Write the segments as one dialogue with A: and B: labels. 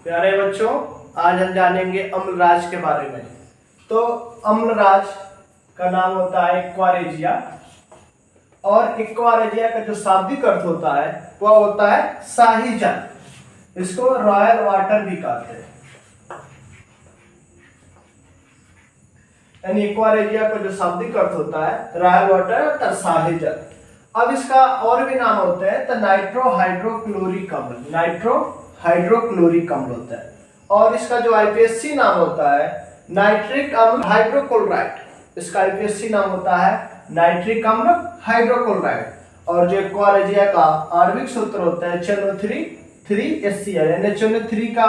A: प्यारे बच्चों, आज हम जानेंगे अम्लराज के बारे में। तो अम्लराज का नाम होता है एक्वारेजिया, और एक्वारेजिया का जो शाब्दिक अर्थ होता है वह होता है शाही जल। इसको रॉयल वाटर भी कहते हैं। यानी एक्वारेजिया का जो शाब्दिक अर्थ होता है रॉयल वाटर तो शाही जल। अब इसका और भी नाम होते हैं तो नाइट्रो हाइड्रोक्लोरिक अम्ल, नाइट्रो हाइड्रोक्लोरिक अम्ल होता है। और इसका जो आईपीएससी नाम होता है नाइट्रिक अम्ल हाइड्रोक्लोराइड। इसका आईपीएससी नाम होता है नाइट्रिक अम्ल हाइड्रोक्लोराइड। और जो एक्वारेजिया का आणविक सूत्र होता है HNO3 यानी HNO3 का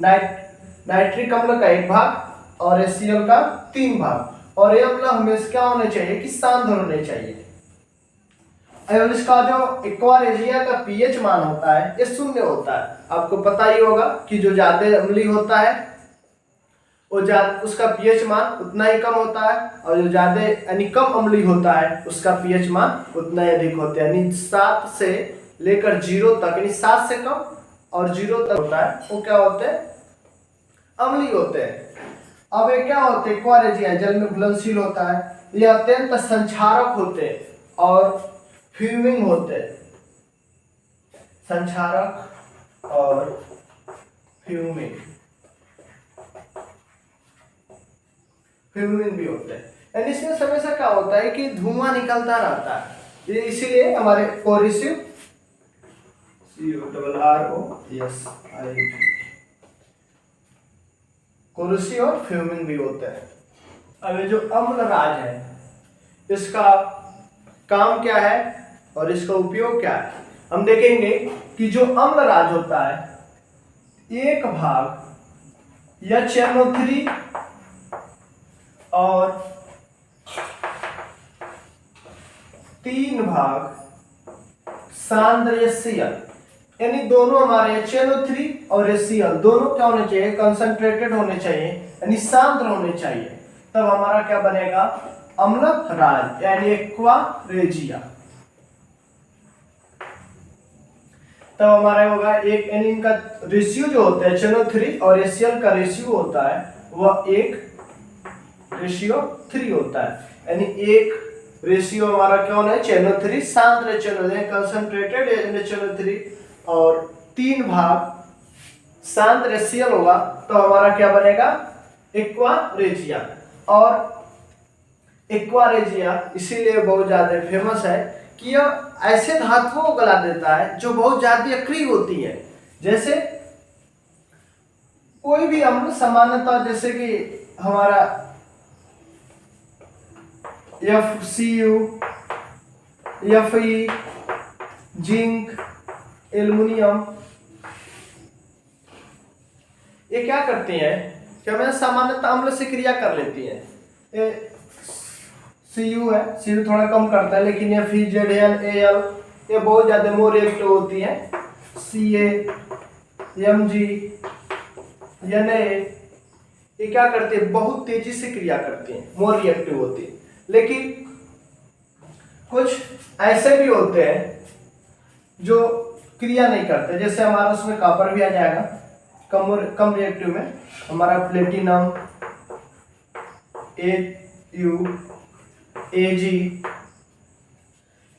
A: नाइट्रिक अम्ल का 1 भाग और HCl का 3 भाग। और ये अम्ल हमेशा क्या होने चाहिए कि शांत होने चाहिए। और इसका जो एक्वारेजिया का पीएच मान होता है ये 0 होता है। आपको पता ही होगा कि जो ज्यादा अम्लीय होता है वो उसका पीएच मान उतना ही कम होता है, और जो ज्यादा यानी कम अम्लीय होता है उसका पीएच मान उतना ही अधिक होता है। यानी 7 से लेकर 0 तक, यानी 7 से कम और 0 तक होता है वो क्या होते हैं, अम्लीय होते हैं। अब ये क्या होते हैं, एक्वारेजिया जल में घुलनशील होता है। ये अत्यंत संक्षारक होते हैं और फ्यूमिंग होते हैं, संक्षारक और फ्यूमिंग भी होते हैं। यानी इसमें हमेशा क्या होता है कि धुआं निकलता रहता है। ये इसीलिए हमारे कोरिसिव कोरिसिव और फ्यूमिंग भी होते हैं। अब ये जो अम्लराज है इसका काम क्या है और इसका उपयोग क्या है, हम देखेंगे कि जो अम्लराज होता है 1 भाग HNO3 और 3 भाग सांद्र HCl, यानी दोनों हमारे HNO3 और HCl दोनों क्या होने चाहिए, कंसंट्रेटेड होने चाहिए, यानी सांद्र होने चाहिए। तब हमारा क्या बनेगा, अम्लराज यानी एक्वारेजिया। तब हमारा होगा एक, यानी इनका रेशियो जो होता है HNO3 और HCl का रेशियो होता है वह 1:3 होता है। यानी 1 रेशियो हमारा क्या होना है, HNO3 सांद्र HNO3 कंसंट्रेटेड HNO3 और 3 भाग सांद्र HCl होगा, तो हमारा क्या बनेगा, एक्वारेजिया। और एक्वारेजिया इसीलिए बहुत ज्यादा फेमस है कि यह ऐसे धातुओं को गला देता है जो बहुत ज्यादा अक्रिय होती है। जैसे कोई भी अम्ल सामान्यतः जैसे कि हमारा FCU, Fe, जिंक, एल्युमिनियम, ये क्या करती हैं कि हमें सामान्यतः अम्ल से क्रिया कर लेती हैं। Cu है, Cu थोड़ा कम करता है, लेकिन ये FeZnAl ये बहुत ज्यादा मोर रिएक्टिव होती है। Ca, Mg, Na ये क्या करती है, बहुत तेजी से क्रिया करती हैं, मोर रिएक्टिव होती है। लेकिन कुछ ऐसे भी होते हैं जो क्रिया नहीं करते, जैसे हमारा उसमें कॉपर भी आ जाएगा कम रिएक्टिव में, हमारा प्लेटिनम, Au, Ag,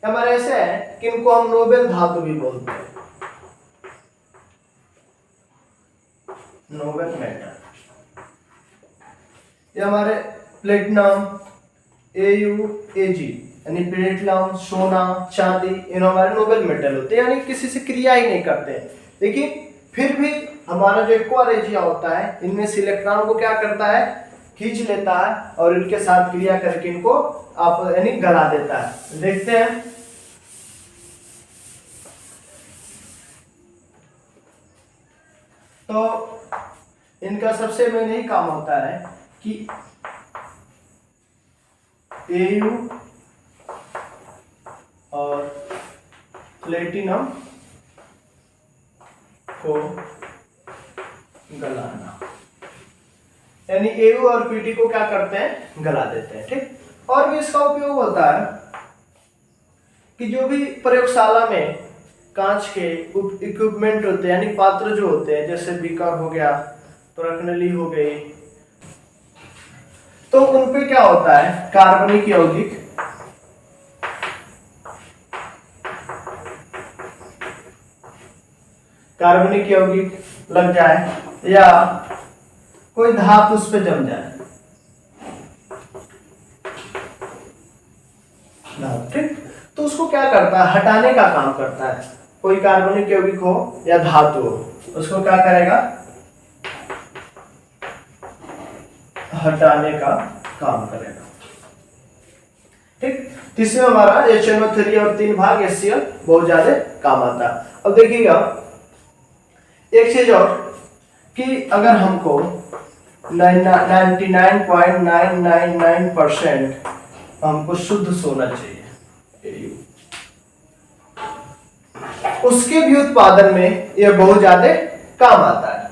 A: हमारे ऐसे हैं कि इनको हम नोबेल धातु भी बोलते हैं, नोबेल मेटल। ये हमारे प्लेटिनम, Au, Ag यानी प्लेटिनम, सोना, चांदी, इन हमारे नोबेल मेटल होते हैं, यानी किसी से क्रिया ही नहीं करते हैं। लेकिन फिर भी हमारा जो एक्वारेजिया होता है इनमें से इलेक्ट्रॉन को क्या करता है, खींच लेता है और इनके साथ क्रिया करके इनको आप यानी गला देता है। देखते हैं, तो इनका सबसे मेन यही काम होता है कि Au और प्लेटिनम को गलाना, यानी Au और Pt को क्या करते हैं, गला देते हैं। ठीक। और भी इसका उपयोग होता है कि जो भी प्रयोगशाला में कांच के इक्विपमेंट होते हैं, यानी पात्र जो होते हैं, जैसे बीकर हो गया, प्रकनली हो गई, तो उनपे क्या होता है, कार्बनिक यौगिक लग जाए या कोई धातु उस पे जम जाए, ठीक, तो उसको क्या करता है, हटाने का काम करता है। कोई कार्बनिक यौगिक हो या धातु हो, उसको क्या करेगा, हटाने का काम करेगा, ठीक। तीसरे हमारा HNO3 और 3 भाग HCl बहुत ज्यादा काम आता है। अब देखिएगा एक चीज और, कि अगर हमको 99.999% हमको शुद्ध सोना चाहिए, उसके भी उत्पादन में यह बहुत ज्यादा काम आता है।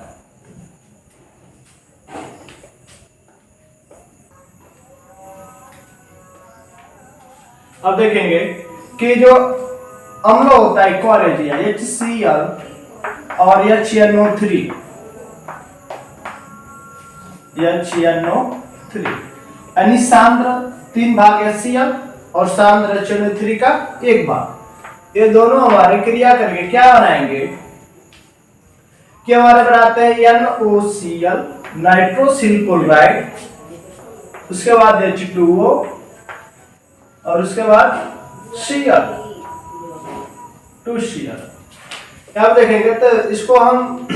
A: अब देखेंगे कि जो अम्ल होता है इक्वालेजिया HCl और HNO3 यानी सांद्र 3 भाग HCl और सांद्र HNO3 का 1 भाग, ये दोनों हमारे क्रिया करके क्या बनाएंगे कि हमारे बनाते हैं NaOCl नाइट्रोसिल क्लोराइड, उसके बाद H2O और उसके बाद Cl 2Cl। अब देखेंगे तो इसको हम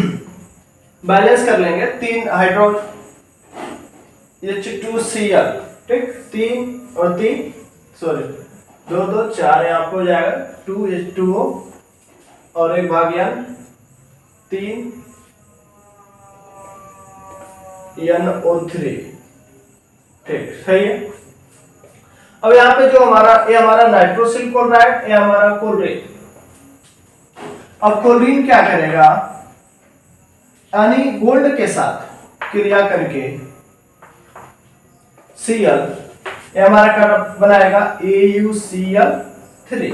A: बैलेंस कर लेंगे, 3 हाइड्रो H2Cl, ठीक, 3 और 3 सॉरी 2 2 4 यहाँ पे हो जाएगा, 2H2O और 1 भाग N 3 NO3, ठीक, सही है। अब यहाँ पे जो हमारा ये हमारा नाइट्रोसिल क्लोराइड, ये हमारा क्लोरीन। अब क्लोरीन क्या करेगा, यानी गोल्ड के साथ क्रिया करके Cl, ये हमारा क्या बनाएगा AuCl3,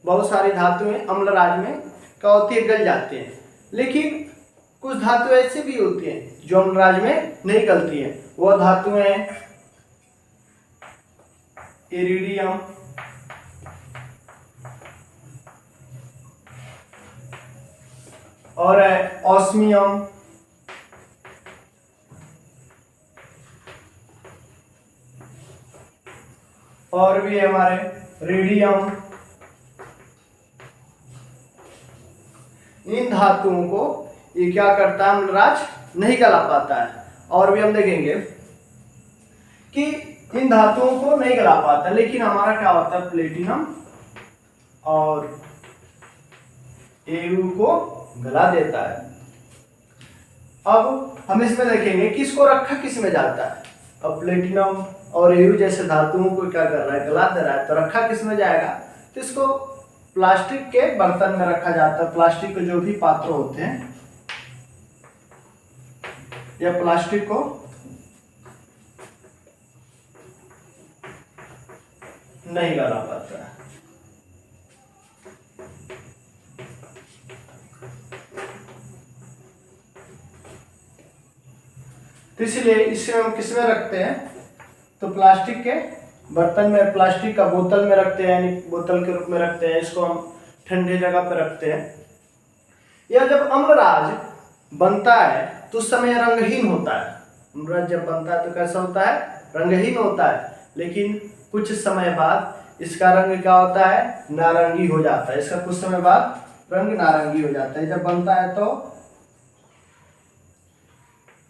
A: बहुत सारी धातुएं अम्ल राज में क्या होती है, गल जाती हैं, लेकिन कुछ धातु ऐसी भी होती हैं जो अम्ल राज में नहीं गलती है। वो धातुएं इरिडियम, और ऑस्मियम, और भी हमारे रेडियम, इन धातुओं को ये क्या करता है, अम्लराज नहीं गला पाता है। और भी हम देखेंगे कि इन धातुओं को नहीं गला पाता, लेकिन हमारा क्या होता है, प्लेटिनम और Au को गला देता है। अब हम इसमें देखेंगे कि इसको रखा किस में जाता है। अब प्लेटिनम और Au जैसे धातुओं को क्या कर रहा है, गला दे रहा है, तो रखा किस में जाएगा, तो इसको प्लास्टिक के बर्तन में रखा जाता है। प्लास्टिक के जो भी पात्र होते हैं या प्लास्टिक को नहीं गला पाता है। तो इसलिए इसे हम किस में रखते हैं, तो प्लास्टिक के बर्तन में, प्लास्टिक का बोतल में रखते हैं, यानी बोतल के रूप में रखते हैं। इसको हम ठंडी जगह पर रखते हैं। यह जब अम्लराज बनता है तो उस समय रंगहीन होता है। अम्लराज जब बनता है तो कैसा होता है, रंगहीन होता है, लेकिन कुछ समय बाद इसका रंग क्या होता है, नारंगी हो जाता है। इसका कुछ समय बाद रंग नारंगी हो जाता है। जब बनता है तो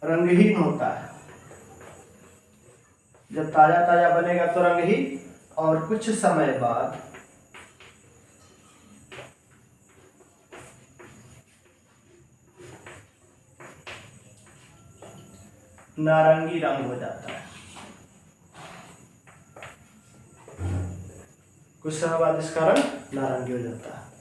A: रंगहीन होता है, जब ताजा ताजा बनेगा तो रंगहीन, और कुछ समय बाद नारंगी रंग हो जाता है। कुछ समय बाद इसका रंग नारंगी हो जाता है।